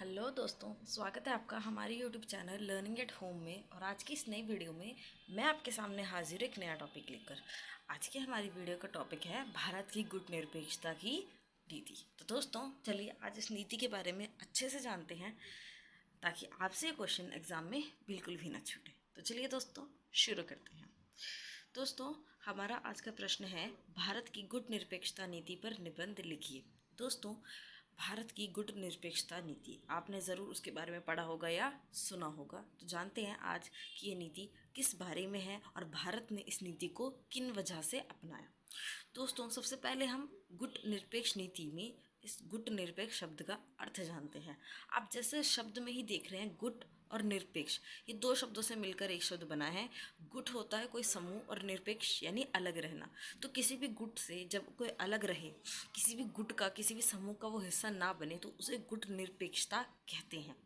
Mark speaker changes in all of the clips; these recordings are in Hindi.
Speaker 1: हेलो दोस्तों, स्वागत है आपका हमारे YouTube channel learning at home में। और आज की इस नई वीडियो में मैं आपके सामने हाजिर एक नया टॉपिक लेकर। आज की हमारी वीडियो का टॉपिक है भारत की गुटनिरपेक्षता की नीति। तो दोस्तों चलिए आज इस नीति के बारे में अच्छे से जानते हैं ताकि आपसे ये क्वेश्चन एग्जाम में बिल्कुल भी ना छूटे। तो चलिए दोस्तों शुरू करते हैं। दोस्तों हमारा आज का प्रश्न है, भारत की गुटनिरपेक्षता नीति पर निबंध लिखिए। दोस्तों भारत की गुटनिरपेक्षता नीति आपने ज़रूर उसके बारे में पढ़ा होगा या सुना होगा। तो जानते हैं आज कि ये नीति किस बारे में है और भारत ने इस नीति को किन वजह से अपनाया। दोस्तों सबसे पहले हम गुटनिरपेक्ष नीति में इस गुटनिरपेक्ष शब्द का अर्थ जानते हैं। आप जैसे शब्द में ही देख रहे हैं, गुट और निरपेक्ष, ये दो शब्दों से मिलकर एक शब्द बना है। गुट होता है कोई समूह और निरपेक्ष यानी अलग रहना। तो किसी भी गुट से जब कोई अलग रहे, किसी भी गुट का किसी भी समूह का वो हिस्सा ना बने, तो उसे गुट निरपेक्षता कहते हैं।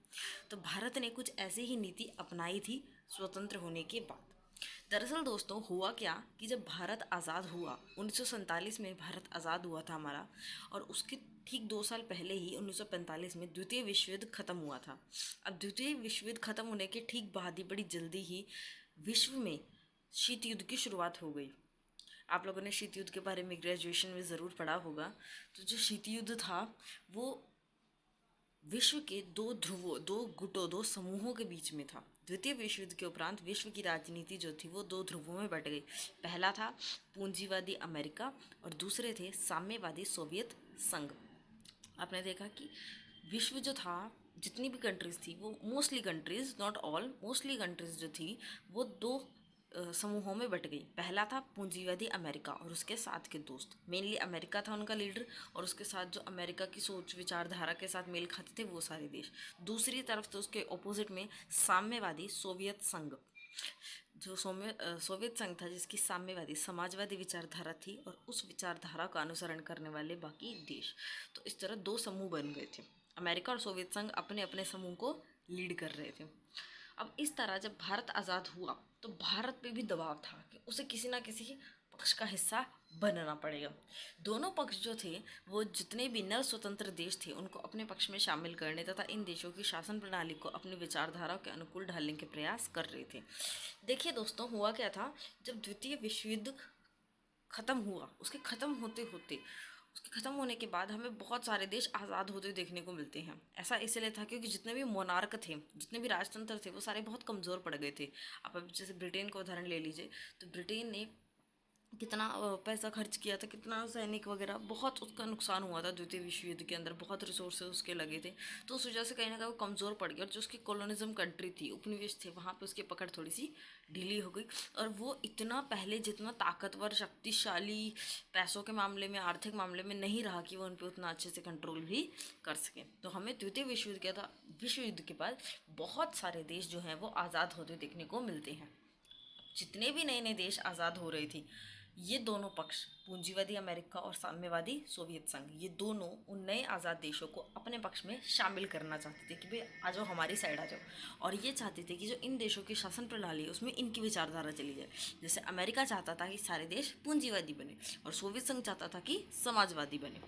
Speaker 1: तो भारत ने कुछ ऐसी ही नीति अपनाई थी स्वतंत्र होने के बाद। दरअसल दोस्तों हुआ क्या कि जब भारत आज़ाद हुआ, 1947 में भारत आज़ाद हुआ था हमारा, और उसके ठीक 2 साल पहले ही 1945 में द्वितीय विश्व युद्ध खत्म हुआ था। अब द्वितीय विश्व युद्ध खत्म होने के ठीक बाद ही बड़ी जल्दी ही विश्व में शीत युद्ध की शुरुआत हो गई। आप लोगों ने शीत युद्ध के बारे में ग्रेजुएशन में ज़रूर पढ़ा होगा। तो जो शीत युद्ध था वो विश्व के दो ध्रुवों, दो गुटों, दो समूहों के बीच में था। द्वितीय विश्व युद्ध के उपरांत विश्व की राजनीति जो थी वो दो ध्रुवों में बट गई। पहला था पूंजीवादी अमेरिका और दूसरे थे साम्यवादी सोवियत संघ। आपने देखा कि विश्व जो था, जितनी भी कंट्रीज़ थी वो mostly countries, not all, mostly countries जो थी वो दो समूहों में बट गई। पहला था पूंजीवादी अमेरिका और उसके साथ के दोस्त, मेनली अमेरिका था उनका लीडर, और उसके साथ जो अमेरिका की सोच विचारधारा के साथ मेल खाते थे वो सारे देश। दूसरी तरफ तो उसके ऑपोजिट में साम्यवादी सोवियत संघ, जो सोवियत संघ था जिसकी साम्यवादी समाजवादी विचारधारा थी, और उस विचारधारा का अनुसरण करने वाले बाकी देश। तो इस तरह दो समूह बन गए थे। अमेरिका और सोवियत संघ अपने अपने समूह को लीड कर रहे थे। अब इस तरह जब भारत आज़ाद हुआ तो भारत पे भी दबाव था कि उसे किसी ना किसी पक्ष का हिस्सा बनना पड़ेगा। दोनों पक्ष जो थे वो जितने भी नव स्वतंत्र देश थे उनको अपने पक्ष में शामिल करने तथा इन देशों की शासन प्रणाली को अपनी विचारधारा के अनुकूल ढालने के प्रयास कर रहे थे। देखिए दोस्तों हुआ क्या था, जब द्वितीय विश्व युद्ध ख़त्म हुआ, उसके ख़त्म होने के बाद हमें बहुत सारे देश आज़ाद होते देखने को मिलते हैं। ऐसा इसलिए था क्योंकि जितने भी मोनार्क थे, जितने भी राजतंत्र थे वो सारे बहुत कमज़ोर पड़ गए थे। आप अब जैसे ब्रिटेन का उदाहरण ले लीजिए, तो ब्रिटेन ने कितना पैसा खर्च किया था, कितना सैनिक वगैरह, बहुत उसका नुकसान हुआ था द्वितीय विश्व युद्ध के अंदर, बहुत रिसोर्सेज उसके लगे थे। तो उस वजह से कहीं ना कहीं वो कमज़ोर पड़ गया, और जो उसकी कॉलोनिज्म कंट्री थी, उपनिवेश थे, वहाँ पे उसकी पकड़ थोड़ी सी ढीली हो गई। और वो इतना पहले जितना ताकतवर, शक्तिशाली, पैसों के मामले में, आर्थिक मामले में नहीं रहा कि वो उन पर उतना अच्छे से कंट्रोल भी कर सके। तो हमें द्वितीय विश्व युद्ध के बाद बहुत सारे देश जो हैं वो आज़ाद होते देखने को मिलते हैं। जितने भी नए नए देश आज़ाद हो रहे थे, ये दोनों पक्ष, पूंजीवादी अमेरिका और साम्यवादी सोवियत संघ, ये दोनों उन नए आज़ाद देशों को अपने पक्ष में शामिल करना चाहते थे कि भाई आ जाओ, हमारी साइड आ जाओ। और ये चाहते थे कि जो इन देशों की शासन प्रणाली है उसमें इनकी विचारधारा चली जाए। जैसे अमेरिका चाहता था कि सारे देश पूंजीवादी बने और सोवियत संघ चाहता था कि समाजवादी बने।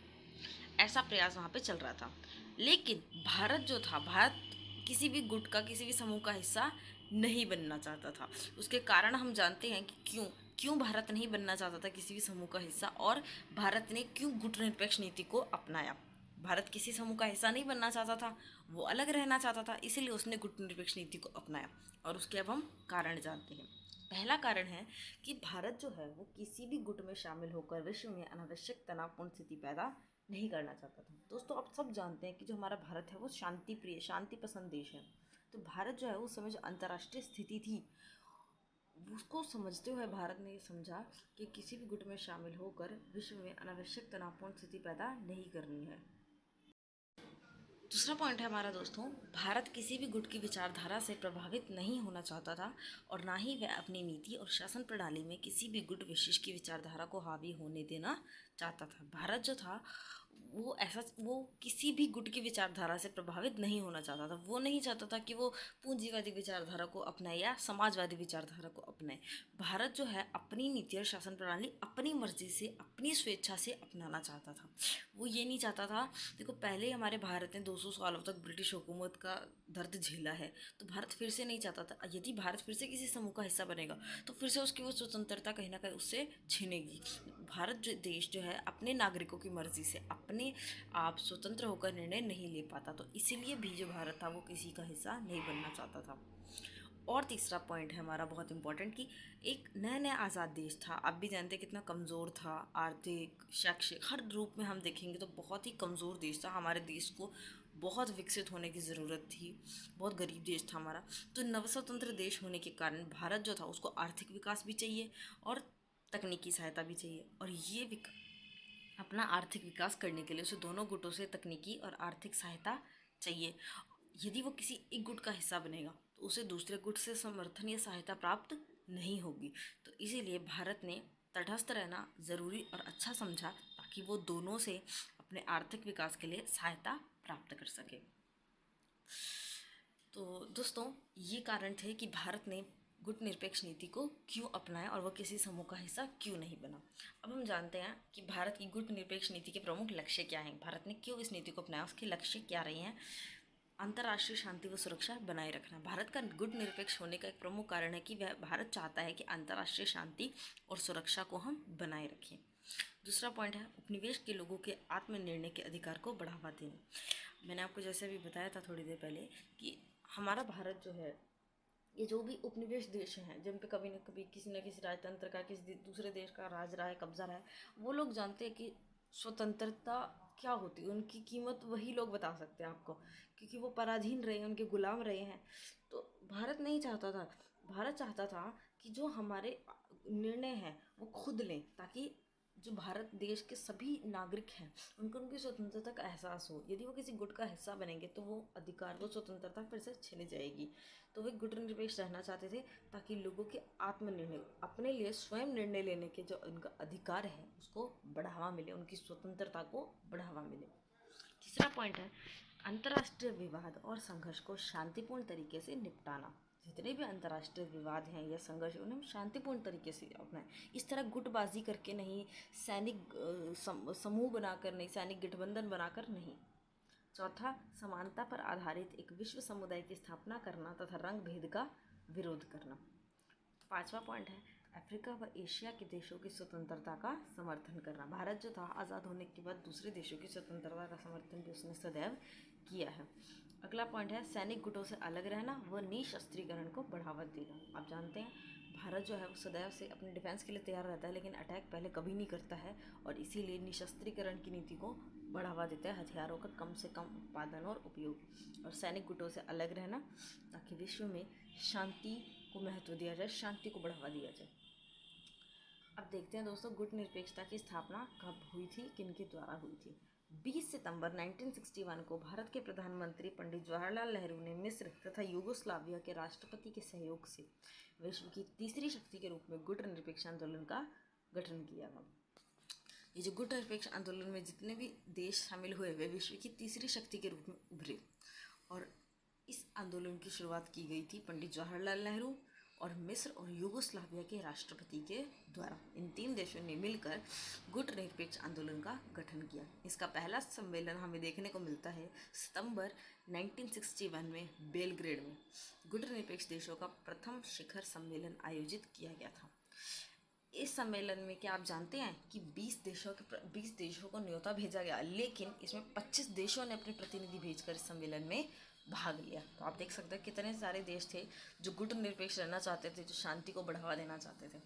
Speaker 1: ऐसा प्रयास वहाँ पे चल रहा था। लेकिन भारत जो था, भारत किसी भी गुट का, किसी भी समूह का हिस्सा नहीं बनना चाहता था। उसके कारण हम जानते हैं कि क्यों क्यों भारत नहीं बनना चाहता था किसी भी समूह का हिस्सा, और भारत ने क्यों गुटनिरपेक्ष नीति को अपनाया। भारत किसी समूह का हिस्सा नहीं बनना चाहता था, वो अलग रहना चाहता था, इसीलिए उसने गुटनिरपेक्ष नीति को अपनाया। और उसके अब हम कारण जानते हैं। पहला कारण है कि भारत जो है वो किसी भी गुट में शामिल होकर विश्व में अनावश्यक तनावपूर्ण स्थिति पैदा नहीं करना चाहता था। दोस्तों आप सब जानते हैं कि जो हमारा भारत है वो शांति प्रिय, शांति पसंद देश है। तो भारत जो है उस समय जो अंतर्राष्ट्रीय स्थिति थी उसको समझते हुए भारत ने ये समझा कि किसी भी गुट में शामिल होकर विश्व में अनावश्यक तनावपूर्ण स्थिति पैदा नहीं करनी है। दूसरा पॉइंट है हमारा दोस्तों, भारत किसी भी गुट की विचारधारा से प्रभावित नहीं होना चाहता था, और ना ही वह अपनी नीति और शासन प्रणाली में किसी भी गुट विशेष की विचारधारा को हावी होने देना चाहता था। भारत जो था वो किसी भी गुट की विचारधारा से प्रभावित नहीं होना चाहता था। वो नहीं चाहता था कि वो पूंजीवादी विचारधारा को अपनाए या समाजवादी विचारधारा को अपनाए। भारत जो है अपनी नीति और शासन प्रणाली अपनी मर्जी से, अपनी स्वेच्छा से अपनाना चाहता था। वो ये नहीं चाहता था, देखो पहले ही हमारे भारत ने 200 सालों तक ब्रिटिश हुकूमत का दर्द झेला है, तो भारत फिर से नहीं चाहता था, यदि भारत फिर से किसी समूह का हिस्सा बनेगा तो फिर से उसकी वो स्वतंत्रता कहीं ना कहीं उससे छिनेगी। भारत जो देश जो है अपने नागरिकों की मर्जी से अपने आप स्वतंत्र होकर निर्णय नहीं ले पाता, तो इसीलिए भी जो भारत था वो किसी का हिस्सा नहीं बनना चाहता था। और तीसरा पॉइंट है हमारा बहुत इंपॉर्टेंट कि एक नया नया आज़ाद देश था। आप भी जानते हैं कितना कमज़ोर था, आर्थिक शैक्षिक हर रूप में हम देखेंगे तो बहुत ही कमज़ोर देश था। हमारे देश को बहुत विकसित होने की ज़रूरत थी, बहुत गरीब देश था हमारा। तो नवस्वतंत्र देश होने के कारण भारत जो था उसको आर्थिक विकास भी चाहिए और तकनीकी सहायता भी चाहिए, और ये अपना आर्थिक विकास करने के लिए उसे दोनों गुटों से तकनीकी और आर्थिक सहायता चाहिए। यदि वो किसी एक गुट का हिस्सा बनेगा तो उसे दूसरे गुट से समर्थन या सहायता प्राप्त नहीं होगी। तो इसीलिए भारत ने तटस्थ रहना ज़रूरी और अच्छा समझा ताकि वो दोनों से अपने आर्थिक विकास के लिए सहायता प्राप्त कर सके। तो दोस्तों, ये कारण थे कि भारत ने गुटनिरपेक्ष नीति को क्यों अपनाया और वह किसी समूह का हिस्सा क्यों नहीं बना। अब हम जानते हैं कि भारत की गुटनिरपेक्ष नीति के प्रमुख लक्ष्य क्या हैं, भारत ने क्यों इस नीति को अपनाया, उसके लक्ष्य क्या रहे हैं। अंतर्राष्ट्रीय शांति व सुरक्षा बनाए रखना। भारत का गुटनिरपेक्ष होने का एक प्रमुख कारण है कि वह भारत चाहता है कि अंतर्राष्ट्रीय शांति और सुरक्षा को हम बनाए रखें। दूसरा पॉइंट है उपनिवेश के लोगों के आत्मनिर्णय के अधिकार को बढ़ावा देना। मैंने आपको जैसे अभी बताया था थोड़ी देर पहले कि हमारा भारत जो है, ये जो भी उपनिवेश देश हैं जिन पे कभी न किसी राजतंत्र का, किसी दूसरे देश का राज रहा है, कब्जा रहा है, वो लोग जानते हैं कि स्वतंत्रता क्या होती है, उनकी कीमत वही लोग बता सकते हैं आपको, क्योंकि वो पराधीन रहे हैं, उनके गुलाम रहे हैं। तो भारत नहीं चाहता था, भारत चाहता था कि जो हमारे निर्णय हैं वो खुद लें, ताकि जो भारत देश के सभी नागरिक हैं उनको उनकी स्वतंत्रता का एहसास हो। यदि वो किसी गुट का हिस्सा बनेंगे तो वो अधिकार, वो स्वतंत्रता फिर से छिन जाएगी। तो वे गुटनिरपेक्ष रहना चाहते थे ताकि लोगों के आत्मनिर्णय, अपने लिए स्वयं निर्णय लेने के जो उनका अधिकार है उसको बढ़ावा मिले, उनकी स्वतंत्रता को बढ़ावा मिले। तीसरा पॉइंट है अंतर्राष्ट्रीय विवाद और संघर्ष को शांतिपूर्ण तरीके से निपटाना। जितने भी अंतर्राष्ट्रीय विवाद हैं या संघर्ष उन्हें हम शांतिपूर्ण तरीके से अपनाएं, इस तरह गुटबाजी करके नहीं, सैनिक समूह बनाकर नहीं, सैनिक गठबंधन बनाकर नहीं। चौथा, समानता पर आधारित एक विश्व समुदाय की स्थापना करना तथा रंग भेद का विरोध करना। पांचवा पॉइंट है अफ्रीका व एशिया के देशों की स्वतंत्रता का समर्थन करना। भारत जो था आज़ाद होने के बाद दूसरे देशों की स्वतंत्रता का समर्थन भी उसने सदैव किया है। अगला पॉइंट है सैनिक गुटों से अलग रहना व निशस्त्रीकरण को बढ़ावा देना। आप जानते हैं भारत जो है वो सदैव से अपने डिफेंस के लिए तैयार रहता है, लेकिन अटैक पहले कभी नहीं करता है, और इसीलिए निशस्त्रीकरण की नीति को बढ़ावा देता है, हथियारों का कम से कम उत्पादन और उपयोग, और सैनिक गुटों से अलग रहना ताकि विश्व में शांति को महत्व दिया जाए, शांति को बढ़ावा दिया जाए। अब देखते हैं दोस्तों गुटनिरपेक्षता की स्थापना कब हुई थी, किनके द्वारा हुई थी। 20 सितंबर 1961 को भारत के प्रधानमंत्री पंडित जवाहरलाल नेहरू ने मिस्र तथा यूगोस्लाविया के राष्ट्रपति के सहयोग से विश्व की तीसरी शक्ति के रूप में गुटनिरपेक्ष आंदोलन का गठन किया था। ये जो गुटनिरपेक्ष आंदोलन में जितने भी देश शामिल हुए वे विश्व की तीसरी शक्ति के रूप में उभरे, और इस आंदोलन की शुरुआत की गई थी पंडित जवाहरलाल नेहरू और मिस्र और यूगोस्लाविया के राष्ट्रपति के द्वारा। इन तीन देशों ने मिलकर गुटनिरपेक्ष आंदोलन का गठन किया। इसका पहला सम्मेलन हमें देखने को मिलता है सितंबर 1961 में बेलग्रेड में। गुटनिरपेक्ष देशों का प्रथम शिखर सम्मेलन आयोजित किया गया था। इस सम्मेलन में क्या आप जानते हैं कि 20 देशों को न्योता भेजा गया, लेकिन इसमें 25 देशों ने अपने प्रतिनिधि भेजकर इस सम्मेलन में भाग लिया। तो आप देख सकते हैं कितने सारे देश थे जो गुटनिरपेक्ष रहना चाहते थे, जो शांति को बढ़ावा देना चाहते थे।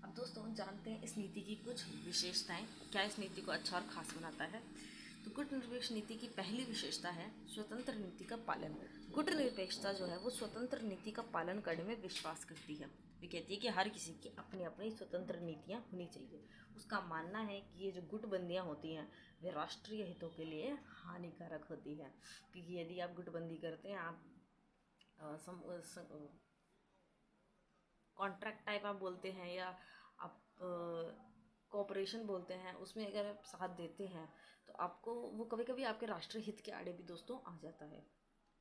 Speaker 1: अब दोस्तों जानते हैं इस नीति की कुछ विशेषताएं, क्या इस नीति को अच्छा और खास बनाता है। तो गुटनिरपेक्ष नीति की पहली विशेषता है स्वतंत्र नीति का पालन। गुटनिरपेक्षता जो है वो स्वतंत्र नीति का पालन करने में विश्वास करती है। वे कहती है कि हर किसी की अपनी अपनी स्वतंत्र नीतियाँ होनी चाहिए। उसका मानना है कि ये जो गुटबंदियाँ होती हैं वे राष्ट्रीय हितों के लिए हानिकारक होती है, क्योंकि यदि आप गुटबंदी करते हैं, आप कॉन्ट्रैक्ट टाइप आप बोलते हैं या आप कोऑपरेशन बोलते हैं, उसमें अगर आप साथ देते हैं तो आपको वो कभी कभी आपके राष्ट्रीय हित के आड़े भी दोस्तों आ जाता है।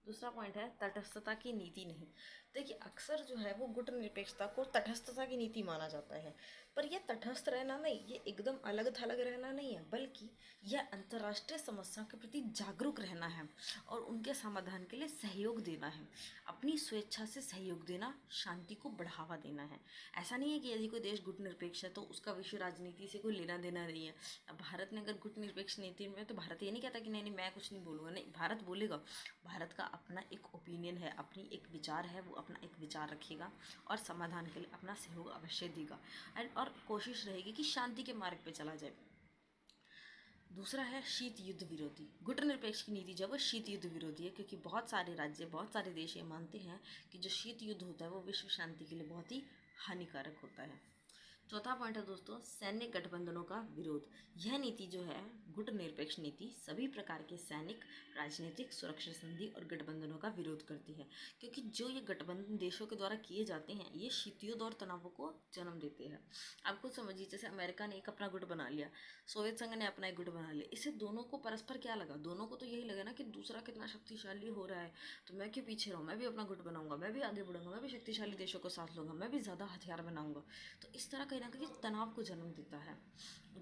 Speaker 1: दूसरा पॉइंट है तटस्थता की नीति नहीं। देखिए अक्सर जो है वो गुटनिरपेक्षता को तटस्थता की नीति माना जाता है, पर यह तटस्थ रहना नहीं, ये एकदम अलग थलग रहना नहीं है, बल्कि यह अंतर्राष्ट्रीय समस्या के प्रति जागरूक रहना है और उनके समाधान के लिए सहयोग देना है। अपनी स्वेच्छा से सहयोग देना, शांति को बढ़ावा देना है। ऐसा नहीं है कि यदि कोई देश गुटनिरपेक्ष है तो उसका विश्व राजनीति से कोई लेना देना नहीं है। अब भारत ने अगर गुटनिरपेक्ष नीति में, तो भारत ये नहीं कहता कि नहीं नहीं मैं कुछ नहीं बोलूँगा, नहीं, भारत बोलेगा। भारत का अपना एक ओपिनियन है, अपनी एक विचार है, वो अपना एक विचार रखेगा और समाधान के लिए अपना सहयोग अवश्य देगा और कोशिश रहेगी कि शांति के मार्ग पे चला जाए। दूसरा है शीत युद्ध विरोधी। गुटनिरपेक्ष की नीति जब वो शीत युद्ध विरोधी है, क्योंकि बहुत सारे राज्य, बहुत सारे देश ये मानते हैं कि जो शीत युद्ध होता है वो विश्व शांति के लिए बहुत ही हानिकारक होता है। चौथा पॉइंट है दोस्तों सैन्य गठबंधनों का विरोध। यह नीति जो है गुटनिरपेक्ष नीति सभी प्रकार के सैनिक, राजनीतिक, सुरक्षा संधि और गठबंधनों का विरोध करती है, क्योंकि जो ये गठबंधन देशों के द्वारा किए जाते हैं ये शीत युद्ध और तनावों को जन्म देते हैं। आप खुद समझिए, जैसे अमेरिका ने एक अपना गुट बना लिया, सोवियत संघ ने अपना एक गुट बना लिया, इससे दोनों को परस्पर क्या लगा, दोनों को तो यही लगा ना कि दूसरा कितना शक्तिशाली हो रहा है, तो मैं क्यों पीछे रहूँ, मैं भी अपना गुट बनाऊंगा, मैं भी आगे बढ़ूंगा, मैं भी शक्तिशाली देशों को साथ लूंगा, मैं भी ज़्यादा हथियार बनाऊंगा। तो इस तरह कहीं ना कहीं तनाव को जन्म देता है।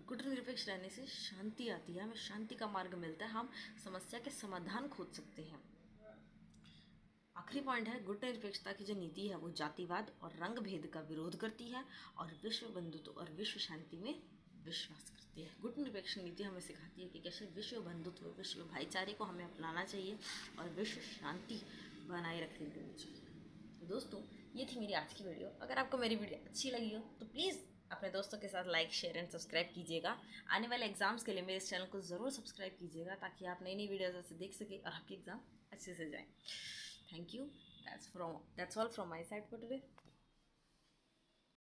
Speaker 1: गुटनिरपेक्ष रहने से शांति आती है, हमें शांति का मार्ग मिलता है, हम समस्या के समाधान खोज सकते हैं। आखिरी पॉइंट है गुटनिरपेक्षता की जो नीति है वो जातिवाद और रंग भेद का विरोध करती है और विश्व बंधुत्व और विश्व शांति में विश्वास करती है। गुटनिरपेक्ष नीति हमें सिखाती है कि कैसे विश्व बंधुत्व, विश्व भाईचारे को हमें अपनाना चाहिए और विश्व शांति बनाए रखनी चाहिए। तो दोस्तों ये थी मेरी आज की वीडियो। अगर आपको मेरी वीडियो अच्छी लगी हो तो प्लीज़ अपने दोस्तों के साथ लाइक, शेयर एंड सब्सक्राइब कीजिएगा। आने वाले एग्जाम्स के लिए मेरे इस चैनल को ज़रूर सब्सक्राइब कीजिएगा, ताकि आप नई नई वीडियोज़ ऐसे देख सकें और आपके एग्ज़ाम अच्छे से जाएँ। Thank you. That's all from my side for today.